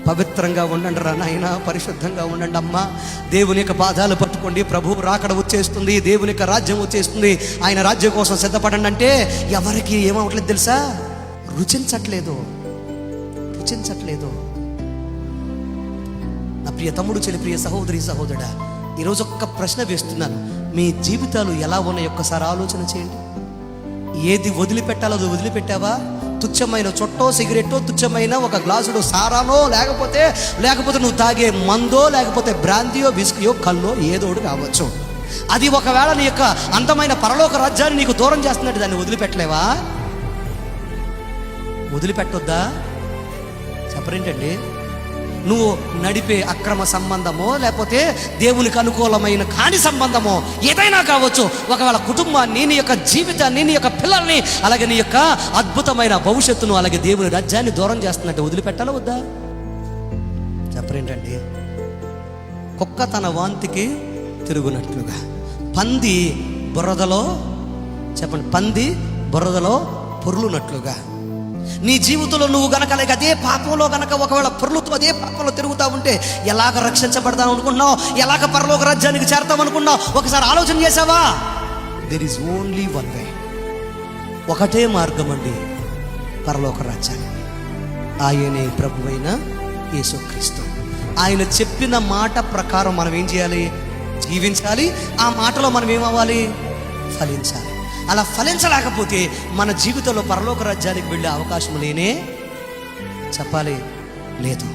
పవిత్రంగా ఉండండి రా నాయన, పరిశుద్ధంగా ఉండండి అమ్మా. దేవుని యొక్క పాదాలు పట్టుకోండి. ప్రభువు రాకడ వచ్చేస్తుంది, దేవుని యొక్క రాజ్యం వచ్చేస్తుంది, ఆయన రాజ్యం కోసం సిద్ధపడండి అంటే ఎవరికి ఏమవట్లేదు తెలుసా? రుచించట్లేదు. నా ప్రియ తమ్ముడు, చెల్లి, ప్రియ సహోదరి, సహోదరుడా, ఈరోజు ఒక్క ప్రశ్న వేస్తున్నాను. మీ జీవితాలు ఎలా ఉన్నాయి ఒక్కసారి ఆలోచన చేయండి. ఏది వదిలిపెట్టాలో అది వదిలిపెట్టావా? తుచ్చమైన చొట్టో, సిగరెట్టో, తుచ్చమైన ఒక గ్లాసులో సారానో, లేకపోతే నువ్వు తాగే మందో, లేకపోతే బ్రాంతియో, విస్కీయో, కల్లో ఏదోడు కావచ్చు. అది ఒకవేళ నీ యొక్క అందమైన పరలోక రాజ్యాన్ని నీకు దూరం చేస్తున్నట్టు దాన్ని వదిలిపెట్టలేవా? వదిలిపెట్టొద్దా? చెప్పరేంటండి? నువ్వు నడిపే అక్రమ సంబంధమో, లేకపోతే దేవునికి అనుకూలమైన కాని సంబంధమో ఏదైనా కావచ్చు, ఒకవేళ కుటుంబాన్ని, నీ యొక్క జీవితాన్ని, నీ యొక్క పిల్లల్ని, అలాగే నీ యొక్క అద్భుతమైన భవిష్యత్తును, అలాగే దేవుని రాజ్యాన్ని దూరం చేస్తున్నట్టు వదిలిపెట్టాలా వద్దా? చెప్పరేంటండి? కుక్క తన వాంతికి తిరుగునట్లుగా, పంది బురదలో, చెప్పండి, పంది బురదలో పొర్లునట్లుగా నీ జీవితంలో నువ్వు గనక లేక అదే పాపంలో గనక ఒకవేళ పొర్లుతూ అదే పాపంలో తిరుగుతూ ఉంటే ఎలాగ రక్షించబడతావు అనుకున్నావు? ఎలాగ పరలోక రాజ్యానికి చేరతావు అనుకున్నావు? ఒకసారి ఆలోచన చేసావా? There is only one way. ఒకటే మార్గం అండి పరలోక రాజ్యానికి. ఆయనే ప్రభువైన యేసుక్రీస్తు. ఆయన చెప్పిన మాట ప్రకారం మనం ఏం చేయాలి? జీవించాలి. ఆ మాటలో మనం ఏమవ్వాలి? ఫలించాలి. అలా ఫలించలేకపోతే మన జీవితంలో పరలోక రాజ్యానికి వెళ్ళే అవకాశం లేనే చెప్పాలి లేదు.